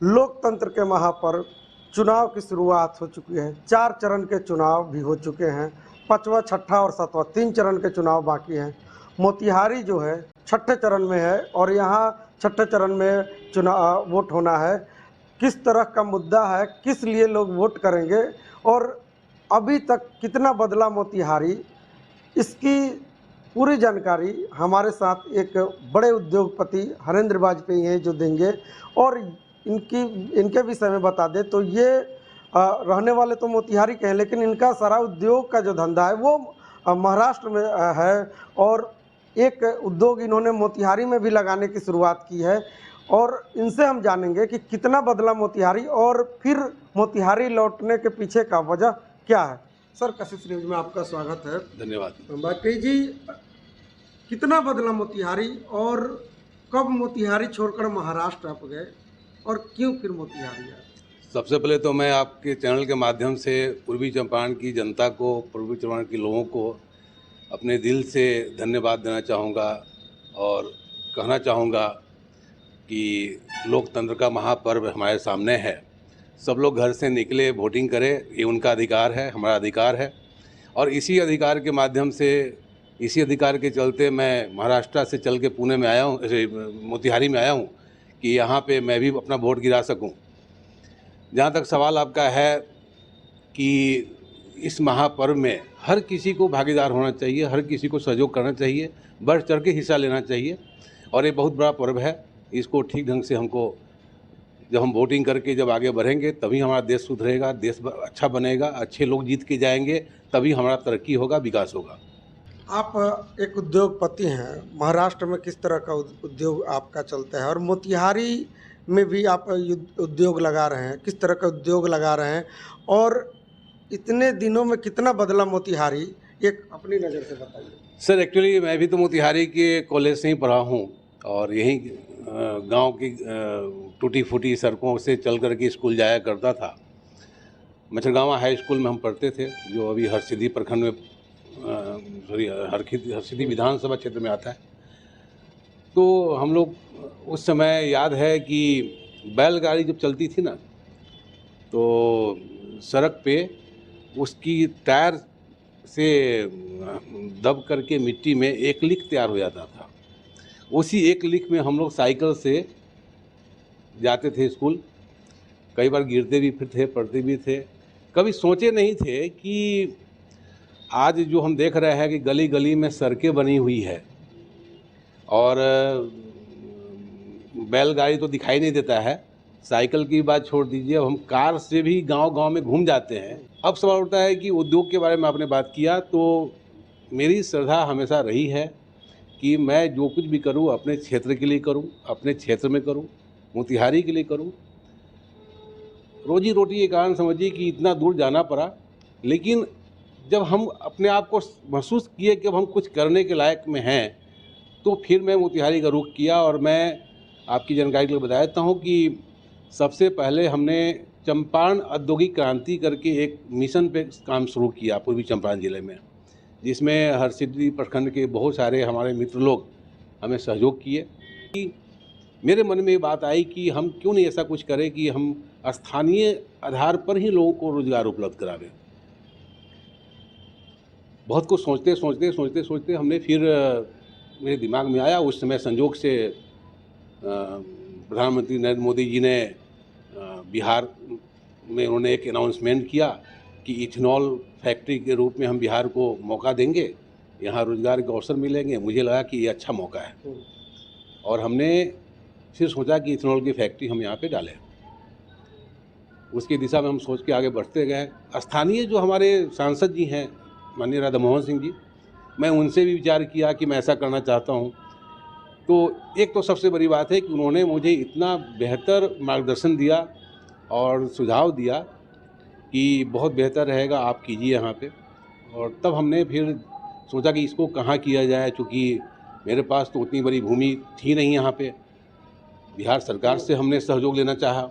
लोकतंत्र के महापर्व चुनाव की शुरुआत हो चुकी है। 4 चरण के चुनाव भी हो चुके हैं। 5वां, 6ठा और 7वां 3 चरण के चुनाव बाकी हैं। मोतिहारी जो है 6ठे चरण में है और यहाँ 6ठे चरण में चुनाव वोट होना है। किस तरह का मुद्दा है, किस लिए लोग वोट करेंगे और अभी तक कितना बदला मोतिहारी, इसकी पूरी जानकारी हमारे साथ एक बड़े उद्योगपति हरेंद्र वाजपेयी हैं जो देंगे। और इनके विषय में बता दें तो ये रहने वाले तो मोतिहारी के हैं, लेकिन इनका सारा उद्योग का जो धंधा है वो महाराष्ट्र में है। और एक उद्योग इन्होंने मोतिहारी में भी लगाने की शुरुआत की है और इनसे हम जानेंगे कि कितना बदला मोतिहारी और फिर मोतिहारी लौटने के पीछे का वजह क्या है। सर, कशिश न्यूज में आपका स्वागत है। धन्यवाद। वाजपेयी जी, कितना बदला मोतिहारी और कब मोतिहारी छोड़कर महाराष्ट्र आप गए और क्यों फिर मोतिहारी आए? सबसे पहले तो मैं आपके चैनल के माध्यम से पूर्वी चंपारण की जनता को, पूर्वी चंपारण के लोगों को अपने दिल से धन्यवाद देना चाहूँगा और कहना चाहूँगा कि लोकतंत्र का महापर्व हमारे सामने है। सब लोग घर से निकले, वोटिंग करें, ये उनका अधिकार है, हमारा अधिकार है। और इसी अधिकार के माध्यम से, इसी अधिकार के चलते मैं महाराष्ट्र से चल के पुणे में आया हूँ, मोतिहारी में आया हूँ कि यहाँ पे मैं भी अपना वोट गिरा सकूँ। जहाँ तक सवाल आपका है कि इस महापर्व में हर किसी को भागीदार होना चाहिए, हर किसी को सहयोग करना चाहिए, बढ़ चढ़ के हिस्सा लेना चाहिए और ये बहुत बड़ा पर्व है। इसको ठीक ढंग से हमको, जब हम वोटिंग करके जब आगे बढ़ेंगे तभी हमारा देश सुधरेगा, देश अच्छा बनेगा, अच्छे लोग जीत के जाएंगे, तभी हमारा तरक्की होगा, विकास होगा। आप एक उद्योगपति हैं, महाराष्ट्र में किस तरह का उद्योग आपका चलता है और मोतिहारी में भी आप उद्योग लगा रहे हैं, किस तरह का उद्योग लगा रहे हैं और इतने दिनों में कितना बदला मोतिहारी, एक अपनी नज़र से बताइए। सर, एक्चुअली मैं भी तो मोतिहारी के कॉलेज से ही पढ़ा हूँ और यहीं गांव की टूटी फूटी सड़कों से चल कर के स्कूल जाया करता था। मछरगांवा हाई स्कूल में हम पढ़ते थे, जो अभी हरसिद्धि प्रखंड में हरसिद्धि विधानसभा क्षेत्र में आता है। तो हम लोग उस समय याद है कि बैलगाड़ी जब चलती थी ना, तो सड़क पे उसकी टायर से दब करके मिट्टी में एक लीक तैयार हो जाता था। उसी एक लीक में हम लोग साइकिल से जाते थे स्कूल। कई बार गिरते भी फिर थे, पड़ते भी थे। कभी सोचे नहीं थे कि आज जो हम देख रहे हैं कि गली गली में सड़कें बनी हुई है और बैलगाड़ी तो दिखाई नहीं देता है, साइकिल की बात छोड़ दीजिए, अब हम कार से भी गांव-गांव में घूम जाते हैं। अब सवाल उठता है कि उद्योग के बारे में आपने बात किया, तो मेरी श्रद्धा हमेशा रही है कि मैं जो कुछ भी करूं अपने क्षेत्र के लिए करूं, अपने क्षेत्र में करूं, मोतिहारी के लिए करूं। रोजी रोटी के कारण समझिए कि इतना दूर जाना पड़ा, लेकिन जब हम अपने आप को महसूस किए कि अब हम कुछ करने के लायक में हैं, तो फिर मैं मोतिहारी का रुख किया। और मैं आपकी जानकारी के लिए बता देता हूँ कि सबसे पहले हमने चंपारण औद्योगिक क्रांति करके एक मिशन पे काम शुरू किया पूर्वी चंपारण जिले में, जिसमें हरसिद्धि प्रखंड के बहुत सारे हमारे मित्र लोग हमें सहयोग किए। कि मेरे मन में ये बात आई कि हम क्यों नहीं ऐसा कुछ करें कि हम स्थानीय आधार पर ही लोगों को रोजगार उपलब्ध करावें। बहुत कुछ सोचते हमने फिर मेरे दिमाग में आया, उस समय संजोग से प्रधानमंत्री नरेंद्र मोदी जी ने बिहार में उन्होंने एक अनाउंसमेंट किया कि इथेनॉल फैक्ट्री के रूप में हम बिहार को मौका देंगे, यहाँ रोजगार के अवसर मिलेंगे। मुझे लगा कि ये अच्छा मौका है और हमने फिर सोचा कि इथेनॉल की फैक्ट्री हम यहाँ पे डालें। उसकी दिशा में हम सोच के आगे बढ़ते गए। स्थानीय जो हमारे सांसद जी हैं, माननीय राधा मोहन सिंह जी, मैं उनसे भी विचार किया कि मैं ऐसा करना चाहता हूँ। तो एक तो सबसे बड़ी बात है कि उन्होंने मुझे इतना बेहतर मार्गदर्शन दिया और सुझाव दिया कि बहुत बेहतर रहेगा आप कीजिए यहाँ पे। और तब हमने फिर सोचा कि इसको कहाँ किया जाए, चूँकि मेरे पास तो उतनी बड़ी भूमि थी नहीं यहाँ पे। बिहार सरकार से हमने सहयोग लेना चाहा।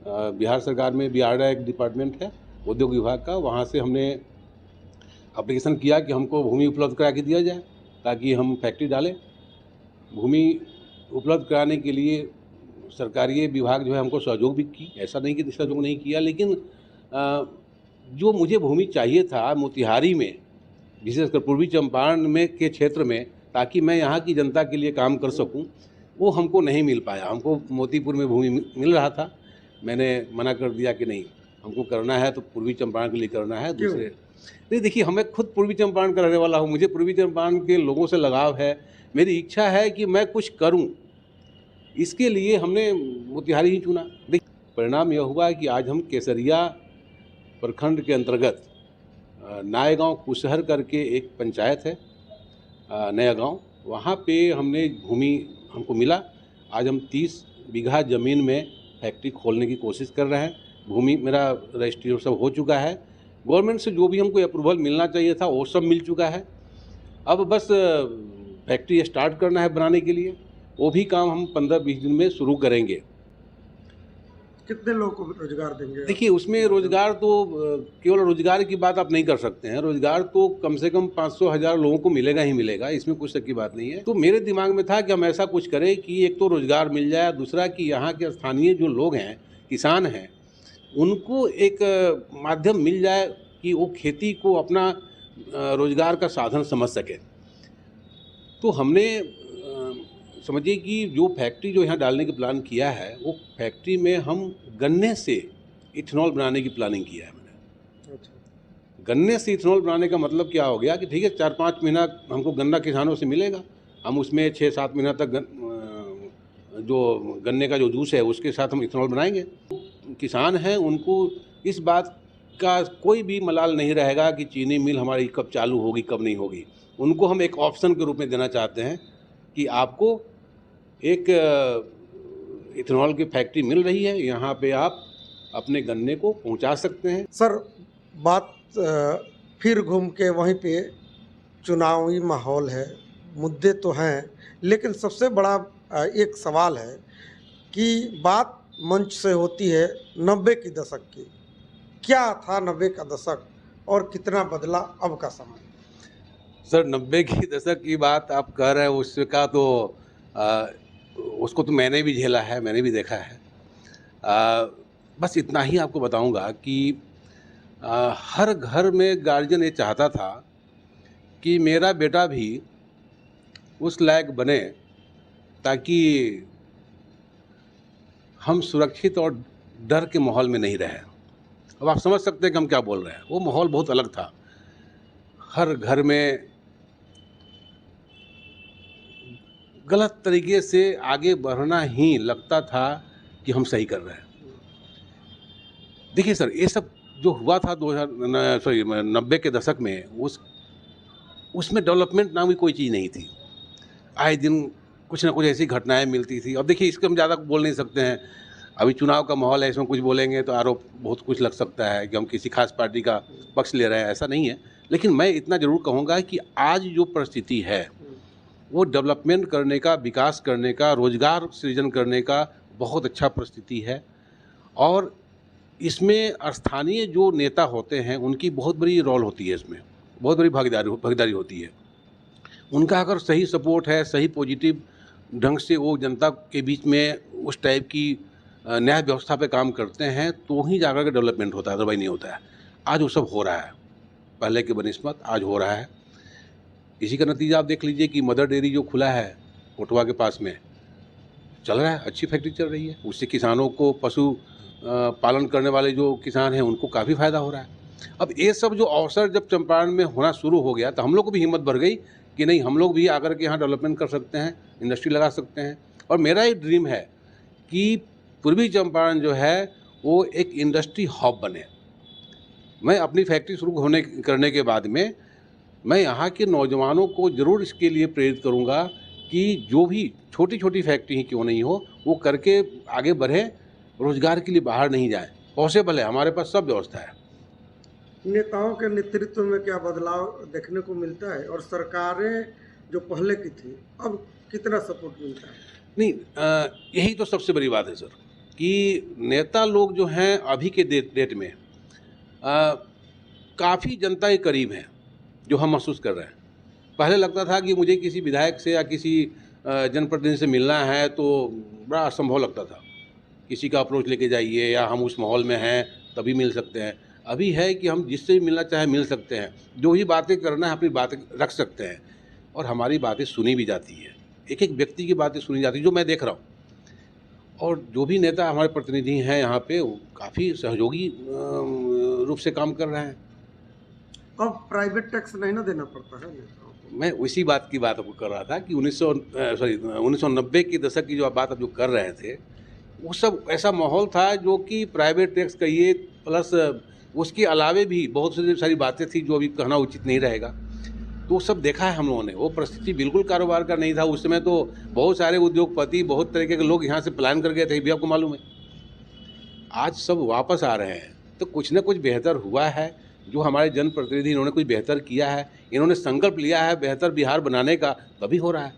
बिहार सरकार में बियाडा एक डिपार्टमेंट है उद्योग विभाग का, वहाँ से हमने एप्लीकेशन किया कि हमको भूमि उपलब्ध करा के दिया जाए ताकि हम फैक्ट्री डालें। भूमि उपलब्ध कराने के लिए सरकारी विभाग जो है हमको सहयोग भी की, ऐसा नहीं कि सहयोग नहीं किया, लेकिन जो मुझे भूमि चाहिए था मोतिहारी में, विशेषकर पूर्वी चंपारण में के क्षेत्र में, ताकि मैं यहाँ की जनता के लिए काम कर सकूं, वो हमको नहीं मिल पाया। हमको मोतीपुर में भूमि मिल रहा था, मैंने मना कर दिया कि नहीं, हमको करना है तो पूर्वी चंपारण के लिए करना है। दूसरे नहीं, देखिए, हमें खुद पूर्वी चंपारण का रहने वाला हूँ, मुझे पूर्वी चंपारण के लोगों से लगाव है, मेरी इच्छा है कि मैं कुछ करूँ, इसके लिए हमने मोतिहारी ही चुना। देखिए, परिणाम यह हुआ कि आज हम केसरिया प्रखंड के अंतर्गत नायगांव कुशहर करके एक पंचायत है, नया गांव, वहाँ पे हमने भूमि हमको मिला। आज हम 30 बीघा ज़मीन में फैक्ट्री खोलने की कोशिश कर रहे हैं। भूमि मेरा रजिस्ट्री सब हो चुका है, गवर्नमेंट से जो भी हमको अप्रूवल मिलना चाहिए था वो सब मिल चुका है। अब बस फैक्ट्री स्टार्ट करना है बनाने के लिए, वो भी काम हम 15-20 दिन में शुरू करेंगे। कितने लोगों को रोजगार देंगे? देखिए, उसमें रोजगार तो केवल रोजगार की बात आप नहीं कर सकते हैं, रोजगार तो कम से कम 500,000 लोगों को मिलेगा ही मिलेगा, इसमें कुछ शक की बात नहीं है। तो मेरे दिमाग में था कि हम ऐसा कुछ करें कि एक तो रोजगार मिल जाए, दूसरा कि यहाँ के स्थानीय जो लोग हैं, किसान हैं, उनको एक माध्यम मिल जाए कि वो खेती को अपना रोजगार का साधन समझ सके। तो हमने समझिए कि जो फैक्ट्री जो यहाँ डालने की प्लान किया है, वो फैक्ट्री में हम गन्ने से इथेनॉल बनाने की प्लानिंग किया है मैंने। अच्छा। गन्ने से इथेनॉल बनाने का मतलब क्या हो गया कि ठीक है, 4-5 महीना हमको गन्ना किसानों से मिलेगा, हम उसमें 6-7 महीना तक जो गन्ने का जो जूस है उसके साथ हम इथेनॉल बनाएंगे। किसान हैं, उनको इस बात का कोई भी मलाल नहीं रहेगा कि चीनी मिल हमारी कब चालू होगी, कब नहीं होगी। उनको हम एक ऑप्शन के रूप में देना चाहते हैं कि आपको एक इथेनॉल की फैक्ट्री मिल रही है, यहाँ पे आप अपने गन्ने को पहुँचा सकते हैं। सर, बात फिर घूम के वहीं पे चुनावी माहौल है, मुद्दे तो हैं, लेकिन सबसे बड़ा एक सवाल है कि बात मंच से होती है 90 की दशक की। क्या था 90 का दशक और कितना बदला अब का समय? सर, 90 की दशक की बात आप कह रहे हैं, उसका तो उसको तो मैंने भी झेला है, मैंने भी देखा है। बस इतना ही आपको बताऊंगा कि हर घर में गार्जियन ये चाहता था कि मेरा बेटा भी उस लायक बने ताकि हम सुरक्षित और डर के माहौल में नहीं रहें। अब आप समझ सकते हैं कि हम क्या बोल रहे हैं, वो माहौल बहुत अलग था। हर घर में गलत तरीके से आगे बढ़ना ही लगता था कि हम सही कर रहे हैं। देखिए सर, ये सब जो हुआ था 90 के दशक में, उसमें डेवलपमेंट नाम की कोई चीज़ नहीं थी। आए दिन कुछ ना कुछ ऐसी घटनाएं मिलती थी। अब देखिए, इसको हम ज़्यादा बोल नहीं सकते हैं, अभी चुनाव का माहौल है, इसमें कुछ बोलेंगे तो आरोप बहुत कुछ लग सकता है कि हम किसी खास पार्टी का पक्ष ले रहे हैं, ऐसा नहीं है। लेकिन मैं इतना ज़रूर कहूँगा कि आज जो परिस्थिति है वो डेवलपमेंट करने का, विकास करने का, रोजगार सृजन करने का बहुत अच्छा परिस्थिति है। और इसमें स्थानीय जो नेता होते हैं उनकी बहुत बड़ी रोल होती है, इसमें बहुत बड़ी भागीदारी होती है। उनका अगर सही सपोर्ट है, सही पॉजिटिव ढंग से वो जनता के बीच में उस टाइप की न्याय व्यवस्था पे काम करते हैं, तो ही जाकर के डेवलपमेंट होता है, अदरवाइज नहीं होता है। आज वो सब हो रहा है, पहले के बनिस्बत आज हो रहा है। इसी का नतीजा आप देख लीजिए कि मदर डेयरी जो खुला है कोटवा के पास में, चल रहा है, अच्छी फैक्ट्री चल रही है। उससे किसानों को, पशु पालन करने वाले जो किसान हैं उनको काफ़ी फ़ायदा हो रहा है। अब ये सब जो अवसर जब चंपारण में होना शुरू हो गया तो हम लोग को भी हिम्मत बढ़ गई कि नहीं, हम लोग भी आकर के यहाँ डेवलपमेंट कर सकते हैं, इंडस्ट्री लगा सकते हैं। और मेरा एक ड्रीम है कि पूर्वी चंपारण जो है वो एक इंडस्ट्री हब बने। मैं अपनी फैक्ट्री शुरू करने के बाद में मैं यहाँ के नौजवानों को ज़रूर इसके लिए प्रेरित करूँगा कि जो भी छोटी छोटी फैक्ट्री ही क्यों नहीं हो, वो करके आगे बढ़े, रोज़गार के लिए बाहर नहीं जाए। पॉसिबल है, हमारे पास सब व्यवस्था है। नेताओं के नेतृत्व में क्या बदलाव देखने को मिलता है और सरकारें जो पहले की थी अब कितना सपोर्ट मिलता है? नहीं, यही तो सबसे बड़ी बात है सर, कि नेता लोग जो हैं अभी के डेट में काफ़ी जनता के करीब हैं, जो हम महसूस कर रहे हैं। पहले लगता था कि मुझे किसी विधायक से या किसी जनप्रतिनिधि से मिलना है तो बड़ा असंभव लगता था। किसी का अप्रोच लेके जाइए या हम उस माहौल में हैं तभी मिल सकते हैं। अभी है कि हम जिससे भी मिलना चाहे मिल सकते हैं, जो ही बातें करना है अपनी बातें रख सकते हैं और हमारी बातें सुनी भी जाती है। एक-एक व्यक्ति की बातें सुनी जाती है, जो मैं देख रहा हूँ। और जो भी नेता हमारे प्रतिनिधि हैं यहाँ पे, वो काफ़ी सहयोगी रूप से काम कर रहे हैं। अब प्राइवेट टैक्स नहीं ना देना पड़ता है नेताओं को। मैं उसी बात की बात आपको कर रहा था कि 1990 के दशक की जो बात आप जो कर रहे थे, वो सब ऐसा माहौल था जो कि प्राइवेट टैक्स कहिए प्लस उसके अलावे भी बहुत सी सारी बातें थी जो अभी कहना उचित नहीं रहेगा। तो वो सब देखा है हम लोगों ने। वो परिस्थिति बिल्कुल कारोबार का नहीं था। उस समय तो बहुत सारे उद्योगपति, बहुत तरीके के लोग यहाँ से पलायन कर गए थे, ये भी आपको मालूम है। आज सब वापस आ रहे हैं, तो कुछ न कुछ बेहतर हुआ है। जो हमारे जनप्रतिनिधि इन्होंने कुछ बेहतर किया है, इन्होंने संकल्प लिया है बेहतर बिहार बनाने का, तभी हो रहा है।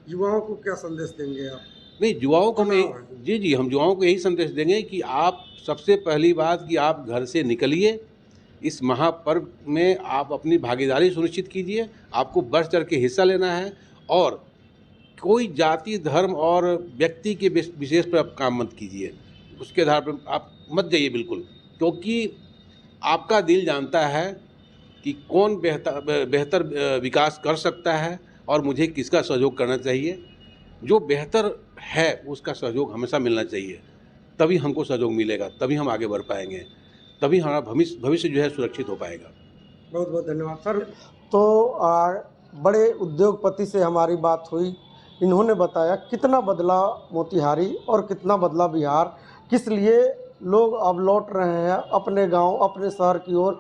युवाओं को क्या संदेश देंगे आप? नहीं, युवाओं को मैं चुनाव है। जी, हम युवाओं को यही संदेश देंगे कि आप सबसे पहली बात कि आप घर से निकलिए, इस महापर्व में आप अपनी भागीदारी सुनिश्चित कीजिए, आपको बढ़-चढ़ के हिस्सा लेना है और कोई जाति, धर्म और व्यक्ति के विशेष पर आप काम मत कीजिए। उसके आधार पर आप मत जाइए बिल्कुल, क्योंकि आपका दिल जानता है कि कौन बेहतर विकास कर सकता है और मुझे किसका सहयोग करना चाहिए। जो बेहतर है उसका सहयोग हमेशा मिलना चाहिए, तभी हमको सहयोग मिलेगा, तभी हम आगे बढ़ पाएँगे, तभी हमारा भविष्य जो है सुरक्षित हो पाएगा। बहुत बहुत धन्यवाद सर। तो बड़े उद्योगपति से हमारी बात हुई। इन्होंने बताया कितना बदला मोतिहारी और कितना बदला बिहार, किस लिए लोग अब लौट रहे हैं अपने गांव, अपने शहर की ओर।